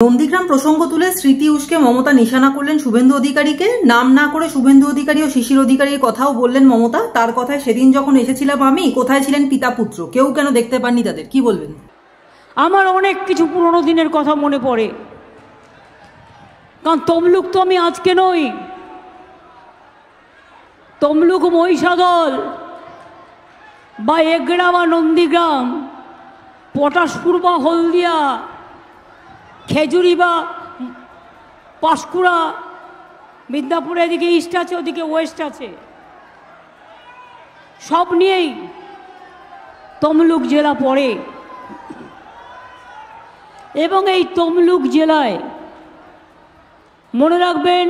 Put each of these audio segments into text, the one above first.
নন্দীগ্রাম প্রসঙ্গ তুলে স্মৃতি উস্কে মমতা নিশানা করলেন শুভেন্দু অধিকারীকে। নাম না করে শুভেন্দু অধিকারী ও শিশির অধিকারীর কথাও বললেন মমতা। তার কথায় সেদিন যখন এসেছিলাম আমি, কোথায় ছিলেন পিতা পুত্র, কেউ কেন দেখতে পাননি তাদের, কি বলবেন? আমার অনেক কিছু পুরনো দিনের কথা মনে পড়ে, কারণ তমলুক তো আমি আজকে নই। তমলুক মহিষাদল বা এগড়া বা নন্দীগ্রাম, পটাশপুর বা হলদিয়া, খেজুরি বা পাঁশকুড়া, মিদনাপুরে এদিকে ইস্ট আছে, ওদিকে ওয়েস্ট আছে, সব নিয়েই তমলুক জেলা পড়ে। এবং এই তমলুক জেলায় মনে রাখবেন,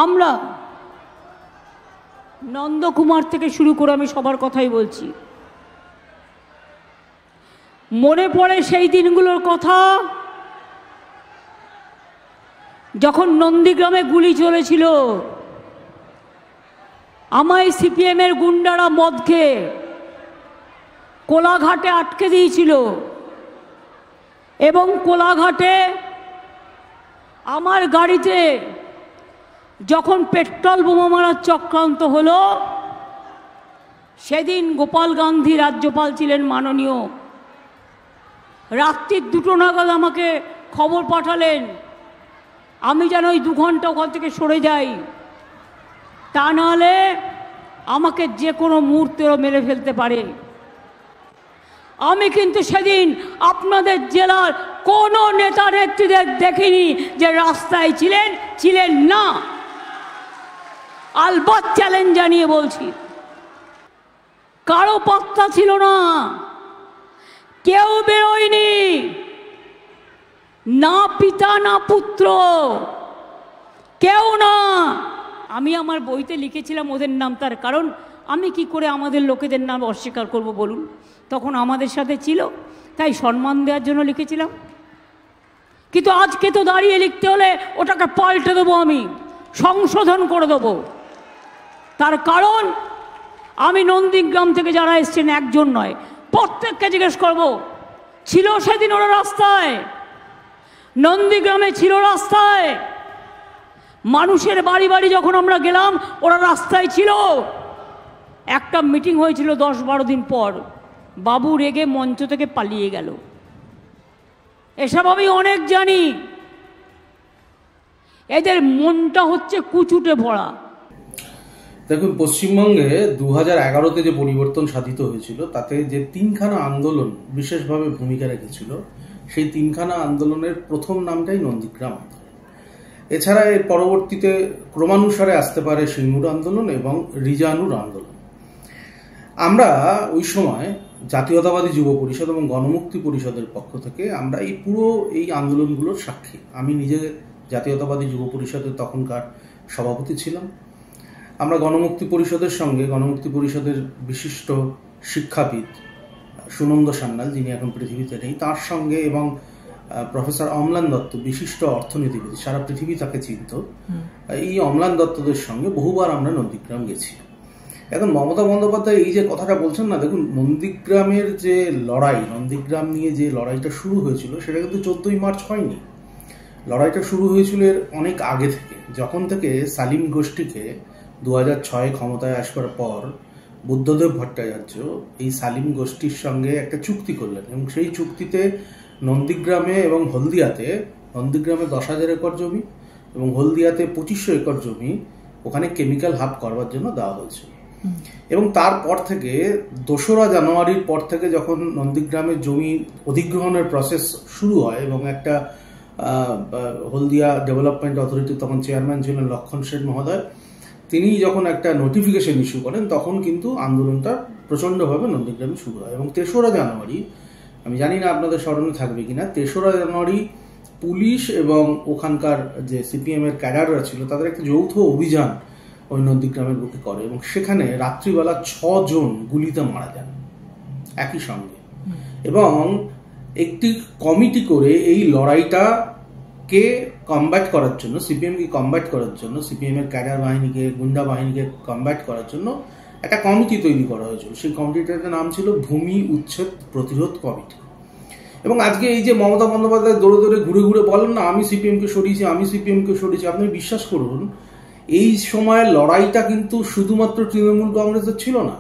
আমরা নন্দকুমার থেকে শুরু করে আমি সবার কথাই বলছি, মনে পড়ে সেই দিনগুলোর কথা যখন নন্দীগ্রামে গুলি চলেছিল। আমায় সিপিএমের গুন্ডারা মদ খেয়ে কোলাঘাটে আটকে দিয়েছিল এবং কোলাঘাটে আমার গাড়িতে যখন পেট্রোল বোমা মারার চক্রান্ত হলো, সেদিন গোপাল গান্ধী রাজ্যপাল ছিলেন মাননীয়। রাত্রির 2টো নাগাদ আমাকে খবর পাঠালেন, আমি যেন ওই 2 ঘন্টা ওখান থেকে সরে যাই, তা নাহলে আমাকে যে কোনো মুহূর্তেও মেরে ফেলতে পারে। আমি কিন্তু সেদিন আপনাদের জেলার কোনো নেতা নেত্রীদের দেখিনি যে রাস্তায় ছিলেন না। আলবাত চ্যালেঞ্জ জানিয়ে বলছি, কারো পাত্তা ছিল না, কেউ বেরোয়নি, না পিতা না পুত্র, কেউ না। আমি আমার বইতে লিখেছিলাম ওদের নাম, তার কারণ আমি কি করে আমাদের লোকেদের নাম অস্বীকার করব বলুন? তখন আমাদের সাথে ছিল, তাই সম্মান দেওয়ার জন্য লিখেছিলাম। কিন্তু আজকে তো দাঁড়িয়ে লিখতে হলে ওটাকে পাল্টে দেবো, আমি সংশোধন করে দেবো। তার কারণ আমি নন্দীগ্রাম থেকে যারা এসছেন একজন নয়, প্রত্যেককে জিজ্ঞেস করবো, ছিল সেদিন ওরা রাস্তায়? নন্দীগ্রামে ছিল রাস্তায়? মানুষের বাড়ি বাড়ি যখন আমরা গেলাম, ওরা রাস্তায় ছিল। একটা মিটিং হয়েছিল 10-12 দিন পর, বাবু রেগে মঞ্চ থেকে পালিয়ে গেল। এসব আমি অনেক জানি। এদের মনটা হচ্ছে কুচুটে ভরা। দেখুন, পশ্চিমবঙ্গে 2011-তে যে পরিবর্তন সাধিত হয়েছিল, তাতে যে 3খানা আন্দোলন বিশেষভাবে ভূমিকা রেখেছিল, সেই 3খানা আন্দোলনের প্রথম নামটাই নন্দীগ্রাম আন্দোলন। এছাড়া এর পরবর্তীতে ক্রমানুসারে আসতে পারে সিঙ্গুর আন্দোলন এবং রিজানুর আন্দোলন। আমরা ওই সময় জাতীয়তাবাদী যুব পরিষদ এবং গণমুক্তি পরিষদের পক্ষ থেকে আমরা এই আন্দোলনগুলোর সাক্ষী। আমি নিজে জাতীয়তাবাদী যুব পরিষদের তখনকার সভাপতি ছিলাম। আমরা গণমুক্তি পরিষদের সঙ্গে, গণমুক্তি পরিষদের বিশিষ্ট শিক্ষাবিদ সুনন্দ সান্যাল, যিনি এখন পৃথিবীতে নেই, তার সঙ্গে, এবং প্রফেসর অম্লান দত্ত, বিশিষ্ট অর্থনীতিবিদ, সারা পৃথিবী তাকে চিনত, এই অম্লান দত্তদের সঙ্গে বহুবার আমরা নন্দীগ্রাম গেছি। এখন মমতা বন্দ্যোপাধ্যায় এই যে কথাটা বলছেন না, দেখুন, নন্দীগ্রামের যে লড়াই, নন্দীগ্রাম নিয়ে যে লড়াইটা শুরু হয়েছিল, সেটা কিন্তু 14ই মার্চ হয়নি। লড়াইটা শুরু হয়েছিল এর অনেক আগে থেকে, যখন থেকে সালিম গোষ্ঠীকে 2006 ক্ষমতায় আসবার পর বুদ্ধদেব ভট্টাচার্য এই সালিম গোষ্ঠীর সঙ্গে একটা চুক্তি করলেন, এবং সেই চুক্তিতে নন্দীগ্রামে এবং হলদিয়াতে, নন্দীগ্রামে 10,000 একর জমি এবং হলদিয়াতে 2500 একর জমি ওখানে কেমিক্যাল হাব করবার জন্য দেওয়া হয়েছিল। এবং তারপর থেকে 2রা জানুয়ারির পর থেকে যখন নন্দীগ্রামের জমি অধিগ্রহণের প্রসেস শুরু হয়, এবং একটা হলদিয়া ডেভেলপমেন্ট অথরিটি, তখন চেয়ারম্যান ছিলেন লক্ষণ সেন মহোদয়, তিনি যখন একটা নোটিফিকেশন ইস্যু করেন, তখন কিন্তু আন্দোলনটা প্রচণ্ডভাবে নন্দীগ্রামে শুরু হয়। এবং 3রা জানুয়ারি, আমি জানি না আপনাদের স্মরণে থাকবে কিনা, 3রা জানুয়ারি পুলিশ এবং ওখানকার যে সিপিএম এর ক্যাডাররা ছিল, তাদের একটা যৌথ অভিযান ওই নন্দীগ্রামের বুকে করে, এবং সেখানে রাত্রিবেলা 6 জন গুলিতে মারা যান একই সঙ্গে। এবং একটি কমিটি করে এই লড়াইটাকে কমব্যাট করার জন্য, সিপিএমকে কমব্যাট করার জন্য, সিপিএম এর ক্যাডার বাহিনীকে, গুন্ডা বাহিনীকে কমব্যাট করার জন্য একটা কমিটি তৈরি করা হয়েছিল। সেই কমিটিটার নাম ছিল ভূমি উচ্ছেদ প্রতিরোধ কমিটি। এবং আজকে এই যে মমতা বন্দ্যোপাধ্যায় দৌড়ে দৌড়ে ঘুরে ঘুরে বলেন না আমি সিপিএমকে সরিয়েছি, আমি সিপিএমকে সরিয়েছি, আপনি বিশ্বাস করুন এই সময়ের লড়াইটা কিন্তু শুধুমাত্র তৃণমূল কংগ্রেসের ছিল না।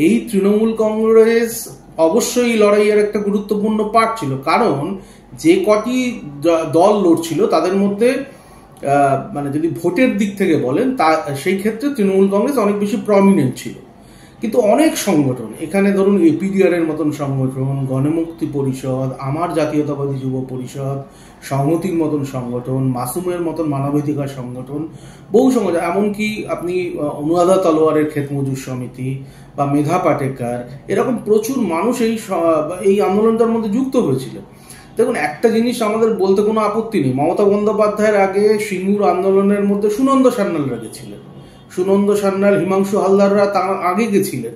এই তৃণমূল কংগ্রেস অবশ্যই লড়াইয়ের একটা গুরুত্বপূর্ণ পার্ট ছিল, কারণ যে কটি দল লড়ছিল তাদের মধ্যে মানে যদি ভোটের দিক থেকে বলেন তা সেই ক্ষেত্রে তৃণমূল কংগ্রেস অনেক বেশি প্রমিনেন্ট ছিল। কিন্তু অনেক সংগঠন, এখানে ধরুন এপিডিআর এর মতন সংগঠন, গণমুক্তি পরিষদ, আমার জাতীয়তাবাদী যুব পরিষদ, সংহতির মতন সংগঠন, মাসুমের মতন মানবাধিকার সংগঠন, বহু সংগঠন, এমনকি আপনি অনুরাধা তলোয়ারের ক্ষেত মজুর সমিতি বা মেধা পাটেকার, এরকম প্রচুর মানুষ এই আন্দোলনটার মধ্যে যুক্ত হয়েছিল। দেখুন, একটা জিনিস আমাদের বলতে কোনো আপত্তি নেই, মমতা বন্দ্যোপাধ্যায়ের আগে সিঙ্গুর আন্দোলনের মধ্যে সুনন্দ সান্যালরা গেছিলেন, সুনন্দ সান্যাল, হিমাংশু হালদাররা তার আগে গেছিলেন।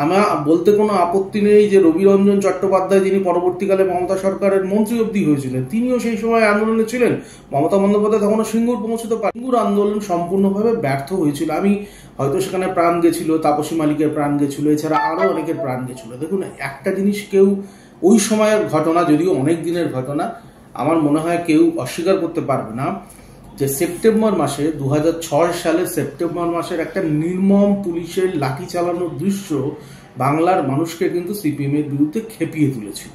আমার বলতে কোনো আপত্তি নেই যে রবিরঞ্জন চট্টোপাধ্যায়, যিনি পরবর্তীকালে মমতা সরকারের মন্ত্রী অব্দি হয়েছিলেন, তিনিও সেই সময় আন্দোলনে ছিলেন। মমতা বন্দ্যোপাধ্যায় তখনও সিঙ্গুর পৌঁছতে পারেন। সিঙ্গুর আন্দোলন সম্পূর্ণভাবে ব্যর্থ হয়েছিল। আমি হয়তো সেখানে প্রাণ গেছিল, তাপসী মালিকের প্রাণ গেছিল, এছাড়া আরো অনেকের প্রাণ গেছিল। দেখুন, একটা জিনিস কেউ ওই সময়ের ঘটনা, যদিও অনেক দিনের ঘটনা, আমার মনে হয় কেউ অস্বীকার করতে পারবে না যে সেপ্টেম্বর মাসে 2006 সালের সেপ্টেম্বর মাসের একটা নির্মম পুলিশের লাঠি চালানোর দৃশ্য বাংলার মানুষকে কিন্তু সিপিএম এর বিরুদ্ধে খেপিয়ে তুলেছিল।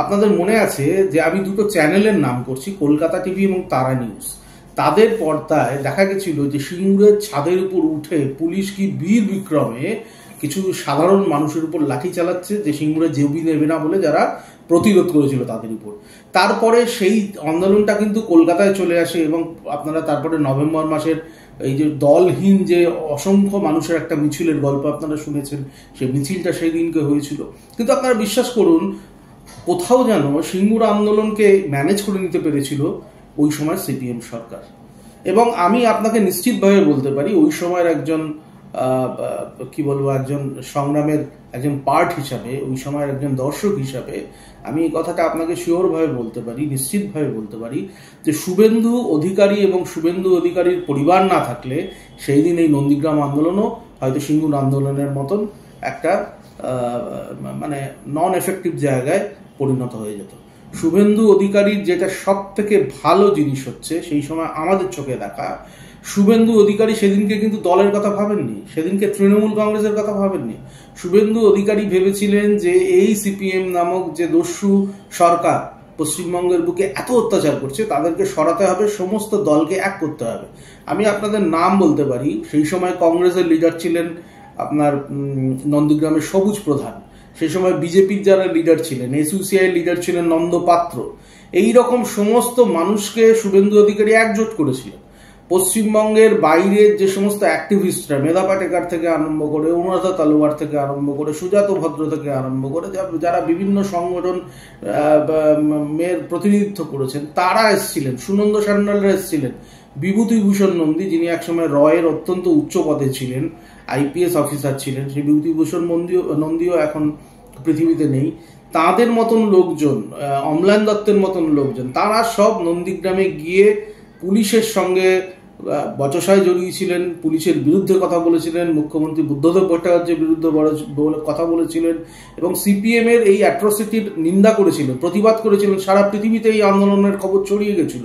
আপনাদের মনে আছে যে আমি দুটো চ্যানেলের নাম করছি, কলকাতা টিভি এবং তারা নিউজ। তাদের পর্দায় দেখা গেছিল যে সিঙ্গুরের ছাদের উপর উঠে পুলিশ কি বীর বিক্রমে কিছু সাধারণ মানুষের উপর লাঠি চালাচ্ছে, যে সিঙ্গুরে জেবি নেবে না বলে যারা প্রতিরোধ করেছিল তাদের উপর। তারপরে সেই আন্দোলনটা কিন্তু কলকাতায় চলে আসে এবং আপনারা তারপরে নভেম্বর মাসের এই যে দলহীন যে অসংখ্য মানুষের একটা মিছিলের গল্প আপনারা শুনেছেন, সেই মিছিলটা সেই দিনকে হয়েছিল। কিন্তু আপনারা বিশ্বাস করুন, কোথাও যেন সিঙ্গুর আন্দোলনকে ম্যানেজ করে নিতে পেরেছিল ওই সময় সিপিএম সরকার। এবং আমি আপনাকে নিশ্চিতভাবে বলতে পারি ওই সময়ের একজন কি বলবো, একজন সংগ্রামের একজন পার্ট হিসাবে, ওই সময়ের একজন দর্শক হিসাবে আমি এই কথাটা আপনাকে শিওর ভাবে বলতে পারি, নিশ্চিতভাবে বলতে পারি যে শুভেন্দু অধিকারী এবং শুভেন্দু অধিকারীর পরিবার না থাকলে সেই দিন এই নন্দীগ্রাম আন্দোলনও হয়তো সিঙ্গুর আন্দোলনের মতন একটা মানে নন এফেক্টিভ জায়গায় পরিণত হয়ে যেত। শুভেন্দু অধিকারীর যেটা সব থেকে ভালো জিনিস হচ্ছে সেই সময় আমাদের চোখে দেখা, শুভেন্দু অধিকারী সেদিনকে কিন্তু দলের কথা ভাবেননি, সেদিনকে তৃণমূল কংগ্রেসের কথা ভাবেননি। শুভেন্দু অধিকারী ভেবেছিলেন যে এই সিপিএম নামক যে দস্যু সরকার পশ্চিমবঙ্গের বুকে এত অত্যাচার করছে, তাদেরকে সরাতে হবে, সমস্ত দলকে এক করতে হবে। আমি আপনাদের নাম বলতে পারি, সেই সময় কংগ্রেসের লিডার ছিলেন আপনার নন্দীগ্রামের সবুজ প্রধান, সেই সময় বিজেপির যারা লিডার ছিলেন, এসইউসিআই লিডার ছিলেন নন্দ পাত্র। এই রকম সমস্ত মানুষকে শুভেন্দু অধিকারী একজোট করেছিলেন। পশ্চিমবঙ্গের বাইরের যে সমস্ত অ্যাক্টিভিস্টরা, মেধা পাটেকার থেকে আরম্ভ করে, অনুরাধা তলোয়ার থেকে আরম্ভ করে, সুজাত ভদ্র থেকে আরম্ভ করে, যারা বিভিন্ন সংগঠন মেয়ের প্রতিনিধিত্ব করেছেন, তারা এসেছিলেন, সুনন্দ সান্যালরা এসেছিলেন, বিভূতিভূষণ নন্দী, যিনি একসময় রয়ের অত্যন্ত উচ্চ পদে ছিলেন, আইপিএস অফিসার ছিলেন, সেই বিভূতিভূষণ নন্দীও এখন পৃথিবীতে নেই, তাদের মতন লোকজন, অম্লান দত্তের মতন লোকজন, তারা সব নন্দীগ্রামে গিয়ে পুলিশের সঙ্গে বচসায় জড়িয়েছিলেন, পুলিশের বিরুদ্ধে কথা বলেছিলেন, মুখ্যমন্ত্রী বুদ্ধদেব ভট্টাচার্যের বিরুদ্ধে কথা বলেছিলেন এবং সিপিএম এর এই অ্যাট্রসিটির নিন্দা করেছিলেন, প্রতিবাদ করেছিলেন। সারা পৃথিবীতে এই আন্দোলনের খবর ছড়িয়ে গেছিল।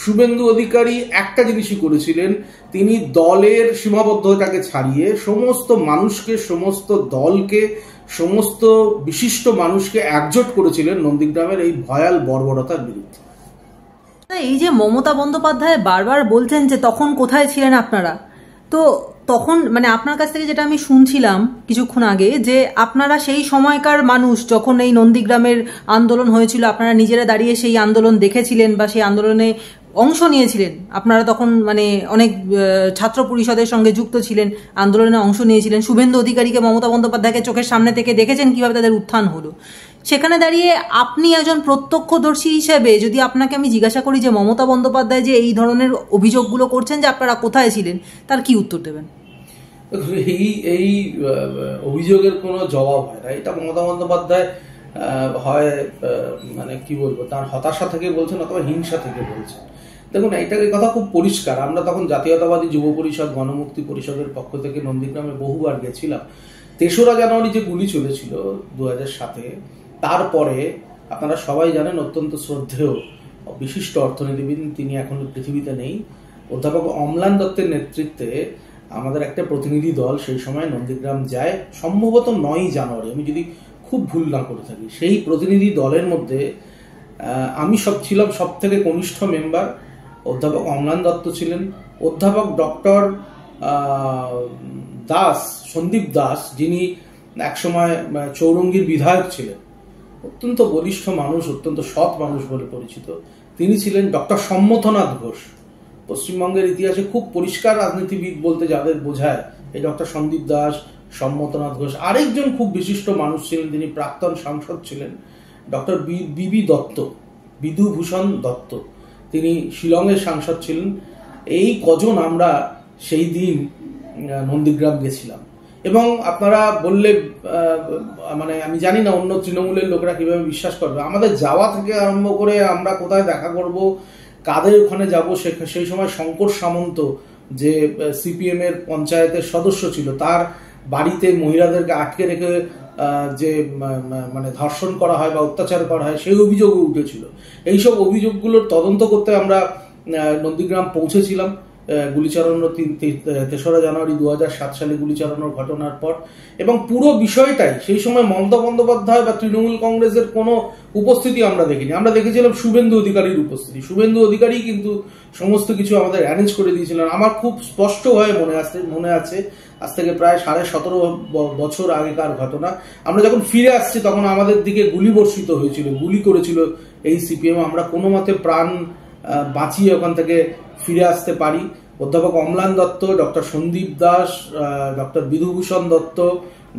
শুভেন্দু অধিকারী একটা জিনিসই করেছিলেন, তিনি দলের সীমাবদ্ধতাকে ছাড়িয়ে সমস্ত মানুষকে, সমস্ত দলকে, সমস্ত বিশিষ্ট মানুষকে একজোট করেছিলেন নন্দীগ্রামের এই ভয়াল বর্বরতার বিরুদ্ধে। এই যে মমতা বন্দ্যোপাধ্যায় বারবার বলছেন যে তখন কোথায় ছিলেন আপনারা, তো তখন মানে আপনার কাছ থেকে যেটা আমি শুনছিলাম কিছুক্ষণ আগে, যে আপনারা সেই সময়কার মানুষ, যখন এই নন্দীগ্রামের আন্দোলন হয়েছিল আপনারা নিজেরা দাঁড়িয়ে সেই আন্দোলন দেখেছিলেন বা সেই আন্দোলনে অংশ নিয়েছিলেন, আপনারা তখন মানে অনেক ছাত্র পরিষদের সঙ্গে যুক্ত ছিলেন, আন্দোলনে অংশ নিয়েছিলেন, শুভেন্দু অধিকারীকে, মমতা বন্দ্যোপাধ্যায়কে চোখের সামনে থেকে দেখেছেন কিভাবে তাদের উত্থান হলো। সেখানে দাঁড়িয়ে আপনি একজন প্রত্যক্ষদর্শী হিসেবে যদি আপনাকে আমি জিজ্ঞাসা করি যে মমতা বন্দ্যোপাধ্যায় যে এই ধরনের অভিযোগগুলো করছেন যে আপনারা কোথায় ছিলেন, তার কি উত্তর দেবেন? এই অভিযোগের কোনো জবাব হয় না। এটা মমতা বন্দ্যোপাধ্যায় হয় মানে কি বলবো, তার হতাশা থেকে বলছেন অথবা হিংসা থেকে বলছেন। দেখুন, এই কথা খুব পরিষ্কার। আমরা তখন জাতীয়তাবাদী যুব পরিষদ, গণমুক্তি পরিষদের পক্ষ থেকে নন্দীগ্রামে বহুবার গেছিলাম। 3রা জানুয়ারি যে গুলি চলেছিল 2007-এ, তারপরে আপনারা সবাই জানেন অত্যন্ত শ্রদ্ধেয় বিশিষ্ট অর্থনীতিবিদ, তিনি এখন পৃথিবীতে নেই। অধ্যাপক অম্লান দত্তের নেতৃত্বে আমাদের একটা প্রতিনিধি দল সেই সময় নন্দীগ্রাম যায়, সম্ভবত 9ই জানুয়ারি, আমি যদি খুব ভুল না করে থাকি। সেই প্রতিনিধি দলের মধ্যে আমি ছিলাম সব থেকে কনিষ্ঠ মেম্বার, অধ্যাপক অম্লান দত্ত ছিলেন, অধ্যাপক ডক্টর দাস, সন্দীপ দাস, যিনি একসময় চৌরঙ্গীর বিধায়ক ছিলেন, অত্যন্ত বলিষ্ঠ মানুষ, অত্যন্ত সৎ মানুষ বলে পরিচিত, তিনি ছিলেন। ডক্টর সম্মতনাথ ঘোষ, পশ্চিমবঙ্গের ইতিহাসে খুব পরিষ্কার রাজনীতিবিদ বলতে যাদের বোঝায় এই ডক্টর সন্দীপ দাস, সম্মতনাথ ঘোষ। আরেকজন খুব বিশিষ্ট মানুষ ছিলেন, তিনি প্রাক্তন সাংসদ ছিলেন, ডক্টর বিবি দত্ত, বিধুভূষণ দত্ত, তিনি শিলংয়ের সাংসদ ছিলেন। এই কজন আমরা সেই দিন নন্দীগ্রাম গেছিলাম। এবং আপনারা বললে মানে আমি জানি না অন্য তৃণমূলের লোকেরা কিভাবে বিশ্বাস করবে, আমাদের যাওয়া থেকে আরম্ভ করে আমরা কোথায় দেখা করব, কাদের ওখানে যাব, সেই সময় শঙ্কর সামন্ত যে সিপিএম এর পঞ্চায়েতের সদস্য ছিল, তার বাড়িতে মহিলাদেরকে আটকে রেখে যে মানে ধর্ষণ করা হয় বা অত্যাচার করা হয়, সেই অভিযোগও উঠেছিল। এইসব অভিযোগগুলোর তদন্ত করতে আমরা নন্দীগ্রাম পৌঁছেছিলাম গুলি চালানো 3রা জানুয়ারি 2007 সালে গুলি চালানোর ঘটনার পর। এবং পুরো বিষয়টাই সেই সময় মমতা বন্দ্যোপাধ্যায় বা তৃণমূল কংগ্রেসের কোনো উপস্থিতি আমরা দেখিনি, আমরা দেখেছিলাম শুভেন্দু অধিকারীর উপস্থিতি। শুভেন্দু অধিকারী কিন্তু সমস্ত কিছু আমাদের অ্যারেঞ্জ করে দিয়েছিলেন। আমার খুব স্পষ্টভাবে মনে আছে, আজ থেকে প্রায় 17.5 বছর আগেকার ঘটনা। আমরা যখন ফিরে আসছি তখন আমাদের দিকে গুলি বর্ষিত হয়েছিল, গুলি করেছিল এই সিপিএম। আমরা কোনো মতে প্রাণ বাঁচিয়ে ওখান থেকে ফিরে আসতে পারি। অধ্যাপক Amlan Dutta, doctor Sandip Das, doctor Bidhubhushan Dutta,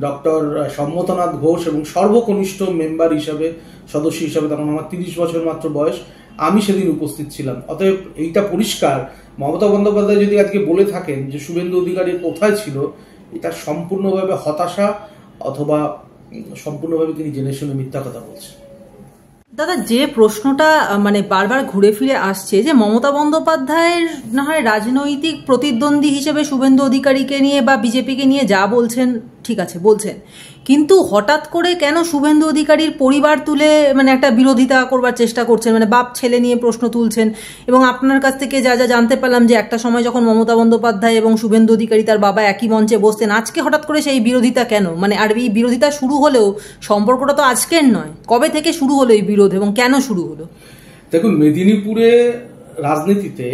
doctor Sammatanath Ghosh এবং সর্বকনিষ্ঠ মেম্বার হিসাবে, সদস্য হিসাবে, তখন আমার 30 বছর মাত্র বয়স, আমি সেদিন উপস্থিত ছিলাম। অতএব এইটা পরিষ্কার, মমতা বন্দ্যোপাধ্যায় যদি আজকে বলে থাকেন যে শুভেন্দু অধিকারী কোথায় ছিল, এটা সম্পূর্ণভাবে হতাশা অথবা সম্পূর্ণভাবে তিনি জেনে শুনে মিথ্যা কথা বলছেন। দাদা, যে প্রশ্নটা মানে বারবার ঘুরে ফিরে আসছে যে মমতা বন্দ্যোপাধ্যায়ের না হয় রাজনৈতিক প্রতিদ্বন্দ্বী হিসেবে শুভেন্দু অধিকারীকে নিয়ে বা বিজেপিকে নিয়ে যা বলছেন ঠিক আছে বলছেন, কিন্তু হঠাৎ করে কেন শুভেন্দু অধিকারীর পরিবার তুলে মানে একটা বিরোধিতা করবার চেষ্টা করছেন, মানে বাপ ছেলে নিয়ে প্রশ্ন তুলছেন। এবং আপনার কাছ থেকে যা যা জানতে পারলাম যে একটা সময় যখন মমতা বন্দ্যোপাধ্যায় এবং শুভেন্দু অধিকারী তার বাবা একই মঞ্চে বসতেন, আজকে হঠাৎ করে সেই বিরোধিতা কেন? মানে আর এই বিরোধিতা শুরু হলেও সম্পর্কটা তো আজকের নয়, কবে থেকে শুরু হলো এই বিরোধ এবং কেন শুরু হলো? দেখুন, মেদিনীপুরে রাজনীতিতে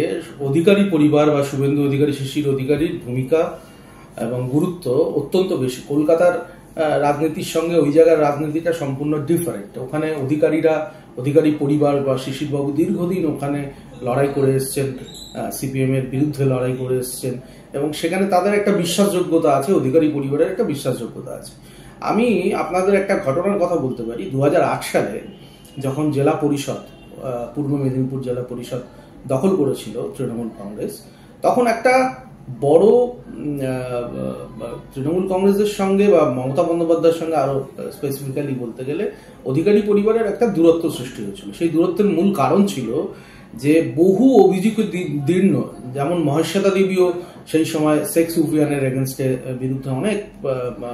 অধিকারী পরিবার বা শুভেন্দু অধিকারী, শিশির অধিকারীর ভূমিকা এবং গুরুত্ব অত্যন্ত বেশি। কলকাতার রাজনীতির সঙ্গে ওই জায়গার রাজনীতিটা সম্পূর্ণ ডিফারেন্ট। ওখানে অধিকারী পরিবার বা শিশিরবাবু দীর্ঘদিন ওখানে লড়াই করে এসছেন, সিপিএম এর বিরুদ্ধে লড়াই করে এসছেন, এবং সেখানে তাদের একটা বিশ্বাসযোগ্যতা আছে, অধিকারী পরিবারের একটা বিশ্বাসযোগ্যতা আছে। আমি আপনাদের একটা ঘটনার কথা বলতে পারি। 2008 সালে যখন জেলা পরিষদ, পূর্ব মেদিনীপুর জেলা পরিষদ দখল করেছিল তৃণমূল কংগ্রেস, তখন একটা বড় তৃণমূল কংগ্রেসের সঙ্গে বা মমতা বন্দ্যোপাধ্যায়ের সঙ্গে আরো স্পেসিফিক্যালি বলতে গেলে অধিকারী পরিবারের একটা দূরত্ব সৃষ্টি হয়েছিল। সেই দূরত্বের মূল কারণ ছিল যে বহু অভিযোগ দীর্ণ, যেমন মহেশ্বেতা দেবীও সেই সময় শেখ সুফিয়ানের এগেনস্টে বিরুদ্ধে অনেক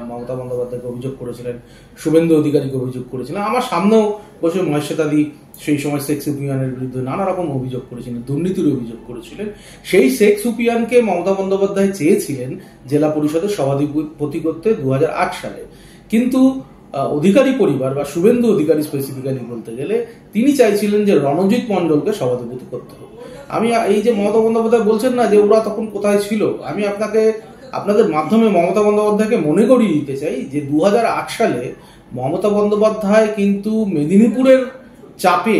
মমতা বন্দ্যোপাধ্যায়কে অভিযোগ করেছিলেন, শুভেন্দু অধিকারীকে অভিযোগ করেছিলেন। আমার সামনেও বসে মহেশ্বেতা দি সেই সময় শেখ সুফিয়ানের বিরুদ্ধে নানা রকম অভিযোগ করেছিলেন, দুর্নীতির অভিযোগ করেছিলেন। সেই শেখ সুফিয়ানকে মমতা বন্দ্যোপাধ্যায় চেয়েছিলেন জেলা পরিষদের সভাধিপতি করতে 2008 সালে, কিন্তু অধিকারী পরিবার বা শুভেন্দু অধিকারী স্পেসিফিক্যালি বলতে গেলে তিনি চাইছিলেন যে রণজিৎ মণ্ডলকে সভাধিপতি করতে হবে। আমি এই যে মমতা বন্দ্যোপাধ্যায় বলছেন না যে ওরা তখন কোথায় ছিল, আমি আপনাদের মাধ্যমে মমতা বন্দ্যোপাধ্যায়কে মনে করিয়ে দিতে চাই যে 2008 সালে মমতা বন্দ্যোপাধ্যায় কিন্তু মেদিনীপুরের চাপে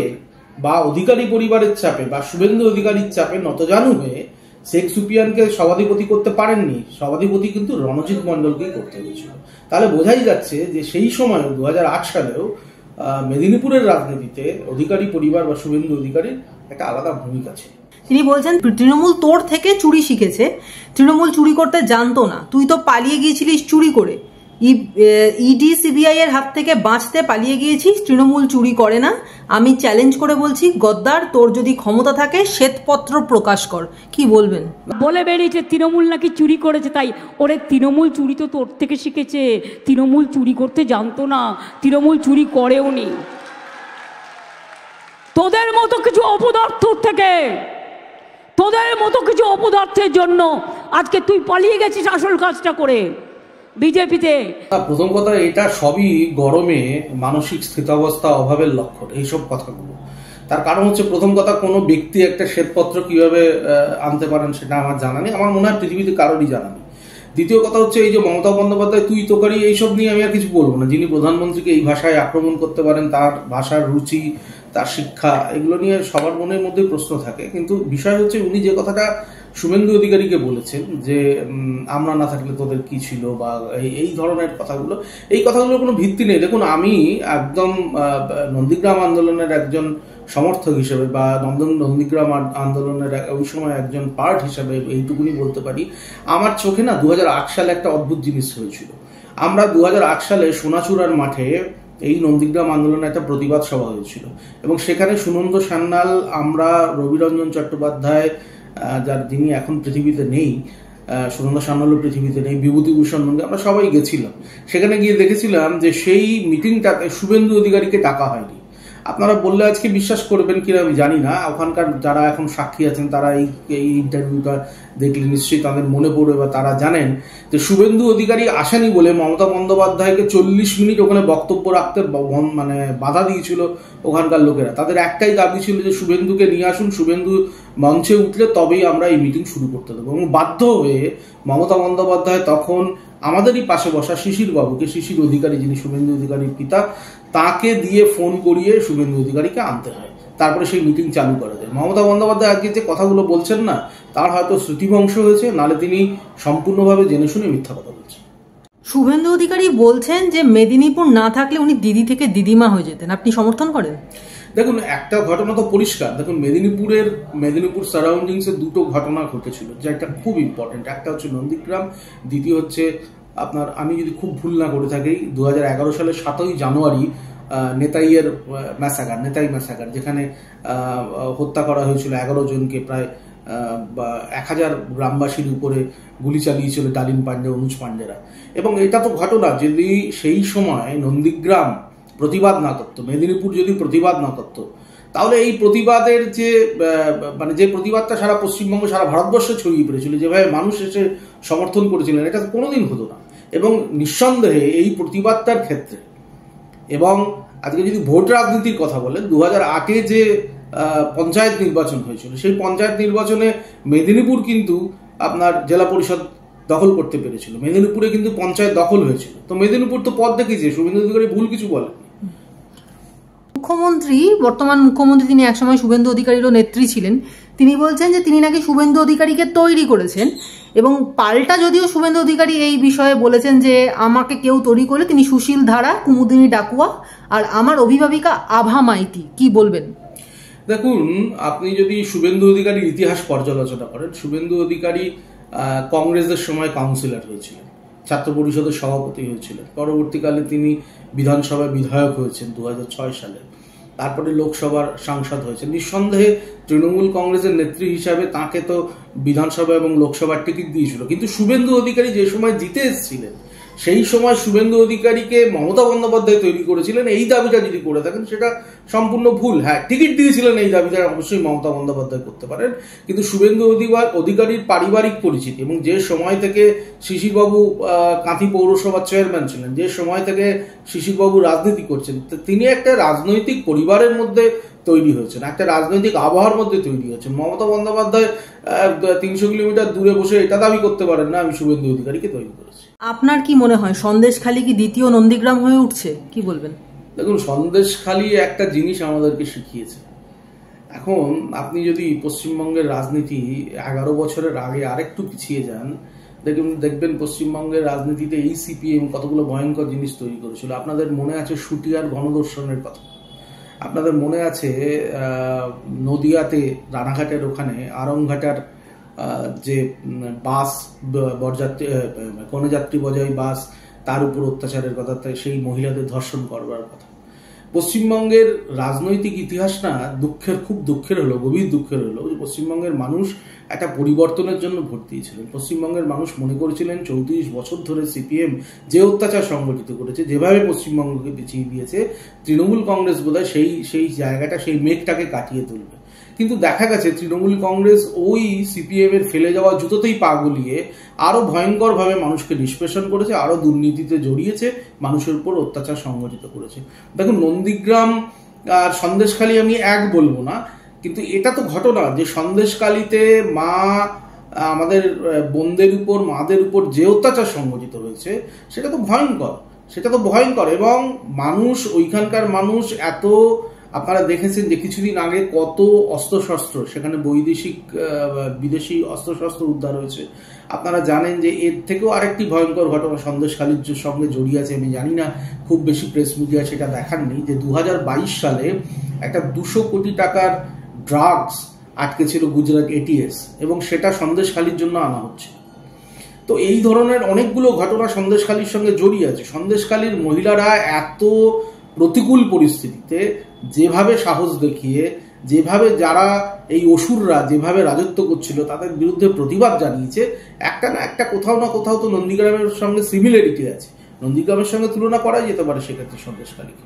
বা অধিকারী পরিবারের চাপে বা শুভেন্দু অধিকারীর চাপে নতজানু হয়ে শেখ সুফিয়ানকে সভাধিপতি করতে পারেননি, সভাধিপতি কিন্তু রণজিৎ মণ্ডলকেই করতে হয়েছিল। তাহলে বোঝাই যাচ্ছে যে সেই সময় 2008 সালেও মেদিনীপুরের রাজনীতিতে অধিকারী পরিবার বা শুভেন্দু অধিকারীর একটা আলাদা ভূমিকা ছিল। তিনি বলছেন তৃণমূল তোর থেকে চুরি শিখেছে, তৃণমূল চুরি করতে জানতো না, তুই তো পালিয়ে গিয়েছিলিস চুরি করে, ইডি সিবিআই এর হাত থেকে বাঁচতে পালিয়ে গিয়েছিস, তৃণমূল চুরি করে না। আমি চ্যালেঞ্জ করে বলছি, গদ্দার, তোর যদি ক্ষমতা থাকে শ্বেতপত্র প্রকাশ কর। কি বলবেন? বলে বেরিয়েছে তৃণমূল নাকি চুরি করেছে, তাই ওরে তৃণমূল চুরি তো তোর থেকে শিখেছে, তৃণমূল চুরি করতে জানতো না, তৃণমূল চুরি করেও নি। তোদের মতো কিছু অপদার্থ থেকে, তোদের মতো কিছু অপদার্থের জন্য আজকে তুই পালিয়ে গেছিস আসল কাজটা করে বিজেপিতে। প্রথম কথা, এটা সবই গরমে মানসিক স্থিতাবস্থা অভাবের লক্ষণ, এইসব কথাগুলো। তার কারণ হচ্ছে, প্রথম কথা, কোনো ব্যক্তি একটা শ্বেতপত্র কিভাবে আনতে পারেন সেটা আমার জানা নেই, আমার মনে হয় পৃথিবীতে কারোরই জানা নেই। দ্বিতীয় কথা হচ্ছে, এই যে মমতা বন্দ্যোপাধ্যায় তুই তোকারি এইসব নিয়ে আমি আর কিছু বলবো না। যিনি প্রধানমন্ত্রীকে এই ভাষায় আক্রমণ করতে পারেন, তার ভাষার রুচি, তার শিক্ষা, এগুলো নিয়ে সবার মনের মধ্যে প্রশ্ন থাকে। কিন্তু বিষয় হচ্ছে, উনি যে কথাটা শুভেন্দু অধিকারীকে বলেছেন যে আমরা না থাকলে তোদের কি ছিল, বা এই ধরনের কথাগুলো, এই কথাগুলোর কোনো ভিত্তি নেই। দেখুন, আমি একদম নন্দীগ্রাম আন্দোলনের একজন সমর্থক হিসেবে, বা নন্দীগ্রাম আন্দোলনের ওই সময় একজন পার্ট হিসেবে এইটুকুনি বলতে পারি, আমার চোখে না 2008 সালে একটা অদ্ভুত জিনিস হয়েছিল। আমরা 2008 সালে সোনাচূড়ার মাঠে এই নন্দীগ্রাম আন্দোলনে একটা প্রতিবাদ সভা হয়েছিল, এবং সেখানে সুনন্দ সান্যাল, আমরা, রবিরঞ্জন চট্টোপাধ্যায়, যিনি এখন পৃথিবীতে নেই, সুনন্দ সান্যালও পৃথিবীতে নেই, বিভূতিভূষণ নন্দী, আমরা সবাই গেছিলাম। সেখানে গিয়ে দেখেছিলাম যে সেই মিটিংটাতে শুভেন্দু অধিকারীকে ডাকা হয়নি। আপনারা বললে আজকে বিশ্বাস করবেন কিনা আমি জানি না, ওখানকার যারা এখন সাক্ষী আছেন তারা এই ইন্টারভিউটা দেখলে নিশ্চয়ই তাদের মনে পড়বে, বা তারা জানেন যে শুভেন্দু অধিকারী আসেনি বলে মমতা বন্দ্যোপাধ্যায়কে 40 মিনিট ওখানে বক্তব্য রাখতে মানে বাধা দিয়েছিল ওখানকার লোকেরা। তাদের একটাই দাবি ছিল যে শুভেন্দুকে নিয়ে আসুন, শুভেন্দু মঞ্চে উঠলে তবেই আমরা এই মিটিং শুরু করতে দেবো। এবং বাধ্য হয়ে মমতা বন্দ্যোপাধ্যায় তখন আমাদেরই পাশে বসা শিশির বাবুকে, শিশির অধিকারী যিনি শুভেন্দু অধিকারীর পিতা, তাকে দিয়ে ফোন করিয়ে শুভেন্দু অধিকারীকে আনতে হয়। তারপরে সেই মিটিং চালু করা যায়। মমতা বন্দ্যোপাধ্যায় আজকে যে কথাগুলো বলছেন না, তার হয়তো স্মৃতিভংশ হয়েছে, নালে তিনি সম্পূর্ণভাবে জেনে শুনে মিথ্যা কথা বলছেন। শুভেন্দু অধিকারী বলছেন যে মেদিনীপুর না থাকলে উনি দিদি থেকে দিদিমা হয়ে যেতেন, আপনি সমর্থন করেন? দেখুন, একটা ঘটনা তো পরিষ্কার। দেখুন, মেদিনীপুর সারাউন্ডিংসে দুটো ঘটনা ঘটেছিল, যেটা খুব ইম্পর্টেন্ট। একটা হচ্ছে নন্দীগ্রাম, দ্বিতীয় হচ্ছে আপনার, আমি যদি খুব ভুল না করে থাকি, 2011 সালের 7ই জানুয়ারি নেতাই ম্যাসাগার, যেখানে হত্যা করা হয়েছিল 11 জনকে, প্রায় 1000 গ্রামবাসীর উপরে গুলি চালিয়েছিল ডালিম পান্ডে, অনুজ পান্ডেরা। এবং এটা তো ঘটনা, যদি সেই সময় নন্দীগ্রাম প্রতিবাদ না করতো, মেদিনীপুর যদি প্রতিবাদ না করতো, তাহলে এই প্রতিবাদের যে প্রতিবাদটা সারা পশ্চিমবঙ্গ, সারা ভারতবর্ষে ছড়িয়ে পড়েছিল, যেভাবে মানুষ এসে সমর্থন করেছিলেন, এটা কোনোদিন হতো না। এবং নিঃসন্দেহে এই প্রতিবাদটার ক্ষেত্রে, এবং আজকে যদি ভোট রাজনীতির কথা বলেন, 2008-এ যে পঞ্চায়েত নির্বাচন হয়েছিল, সেই পঞ্চায়েত নির্বাচনে মেদিনীপুর কিন্তু আপনার জেলা পরিষদ দখল করতে পেরেছিল, মেদিনীপুরে কিন্তু পঞ্চায়েত দখল হয়েছিল। তো মেদিনীপুর তো পথ দেখিয়েছে, শুভেন্দু অধিকারী ভুল কিছু বলেন। বর্তমান মুখ্যমন্ত্রী, তিনি একসময় শুভেন্দু অধিকারীরও নেত্রী ছিলেন, তিনি বলছেন যে তিনি নাকি শুভেন্দু অধিকারীকে তৈরি করেছেন, এবং পাল্টা যদিও শুভেন্দু অধিকারী এই বিষয়ে বলেছেন যে আমাকে কেউ তৈরি করলে তিনি সুশীল ধারা, কুমুদিনী ডাকুয়া, আর আমার অভিভাবিকা আভা মাইতি। কি বলবেন? দেখুন, আপনি যদি শুভেন্দু অধিকারীর ইতিহাস পর্যালোচনা করেন, শুভেন্দু অধিকারী কংগ্রেসের সময় কাউন্সিলর হয়েছিলেন, ছাত্র পরিষদের সভাপতি হয়েছিলেন, পরবর্তীকালে তিনি বিধানসভায় বিধায়ক হয়েছেন 2006 সালে, তারপরে লোকসভার সাংসদ হয়েছেন। নিঃসন্দেহে তৃণমূল কংগ্রেসের নেত্রী হিসাবে তাকে তো বিধানসভা এবং লোকসভার টিকিট দিয়েছিল। কিন্তু শুভেন্দু অধিকারী যে সময় জিতে এসেছিলেন, সেই সময় শুভেন্দু অধিকারীকে মমতা বন্দ্যোপাধ্যায় তৈরি করেছিলেন, এই দাবিটা যদি করে থাকেন সেটা সম্পূর্ণ ভুল। হ্যাঁ, টিকিট দিয়েছিলেন, এই দাবিটা অবশ্যই মমতা বন্দ্যোপাধ্যায় করতে পারেন, কিন্তু শুভেন্দু অধিকারীর পারিবারিক পরিচিতি, এবং যে সময় থেকে শিশিরবাবু কাঁথি পৌরসভার চেয়ারম্যান ছিলেন, যে সময় থেকে শিশিরবাবু রাজনীতি করছেন, তিনি একটা রাজনৈতিক পরিবারের মধ্যে তৈরি হয়েছেন, একটা রাজনৈতিক আবহাওয়ার মধ্যে তৈরি হয়েছেন। মমতা বন্দ্যোপাধ্যায় 300 কিলোমিটার দূরে বসে এটা দাবি করতে পারেন না আমি শুভেন্দু অধিকারীকে তৈরি করেছি। আপনার কি মনে হয় সন্দেশখালী কি দ্বিতীয় নন্দীগ্রাম হয়ে উঠছে? কি বলবেন? দেখুন, সন্দেশখালী একটা জিনিস আমাদেরকে শিখিয়েছে। এখন আপনি যদি পশ্চিমবঙ্গের রাজনীতি 11 বছরের আগে আরেকটু পিছিয়ে যান, দেখবেন পশ্চিমবঙ্গের রাজনীতিতে এই সিপিএম কতগুলো ভয়ঙ্কর জিনিস তৈরি করেছিল। আপনাদের মনে আছে শুটিয়ার গণধর্ষণের কথা, আপনাদের মনে আছে নদিয়াতে রানাঘাটের ওখানে আরংঘাটার যে বাস বরযাত্রী কন্যাযাত্রী বজায় বাস, তার উপর অত্যাচারের কথা, সেই মহিলাদের ধর্ষণ করবার কথা। পশ্চিমবঙ্গের রাজনৈতিক ইতিহাস না খুব দুঃখের হলো, গভীর দুঃখের হলো যে পশ্চিমবঙ্গের মানুষ একটা পরিবর্তনের জন্য ভোট দিয়েছিলেন। পশ্চিমবঙ্গের মানুষ মনে করেছিলেন 34 বছর ধরে সিপিএম যে অত্যাচার সংগঠিত করেছে, যেভাবে পশ্চিমবঙ্গকে পিছিয়ে দিয়েছে, তৃণমূল কংগ্রেস বোধহয় সেই জায়গাটা, সেই মেঘটাকে কাটিয়ে তুলবে। কিন্তু দেখা গেছে তৃণমূল কংগ্রেস ওই সিপিএম এর ফেলে যাওয়া জুতোতেই পা গলিয়ে আরো ভয়ঙ্করভাবে মানুষকে নিষ্পেষণ করেছে, আরো দুর্নীতিতে জড়িয়েছে, মানুষের উপর অত্যাচার সংগঠিত করেছে। দেখুন, নন্দীগ্রাম আর সন্দেশখালী আমি এক বলবো না, কিন্তু এটা তো ঘটনা যে সন্দেশখালীতে আমাদের বোনদের উপর, মাদের উপর যে অত্যাচার সংগঠিত হয়েছে সেটা তো ভয়ঙ্কর। এবং মানুষ, ওইখানকার মানুষ এত, আপনারা দেখেছেন যে কিছুদিন আগে কত অস্ত্রশস্ত্র সেখানে বিদেশি অস্ত্রশস্ত্র উদ্ধার হয়েছে। আপনারা জানেন যে এর থেকেও আরেকটি ভয়ঙ্কর ঘটনা সন্দেশখালীর সঙ্গে জড়িয়ে আছে। আমি জানি না, খুব বেশি প্রেস মিডিয়া সেটা দেখাননি, যে 2022 সালে একটা 200 কোটি টাকার ড্রাগস আটকে ছিল গুজরাট এটিএস, এবং সেটা সন্দেশখালীর জন্য আনা হচ্ছে। তো এই ধরনের অনেকগুলো ঘটনা সন্দেশখালীর সঙ্গে জড়িয়ে আছে। সন্দেশখালীর মহিলারা এত প্রতিকূল পরিস্থিতিতে যেভাবে সাহস দেখিয়ে, যেভাবে যারা এই অসুররা যেভাবে রাজত্ব করছিল তাদের বিরুদ্ধে প্রতিবাদ জানিয়েছে, একটা না একটা কোথাও না কোথাও তো নন্দীগ্রামের সঙ্গে সিমিলারিটি আছে। নন্দীগ্রামের সঙ্গে তুলনা করা যেতে পারে সেক্ষেত্রে সন্দেশখালীকে।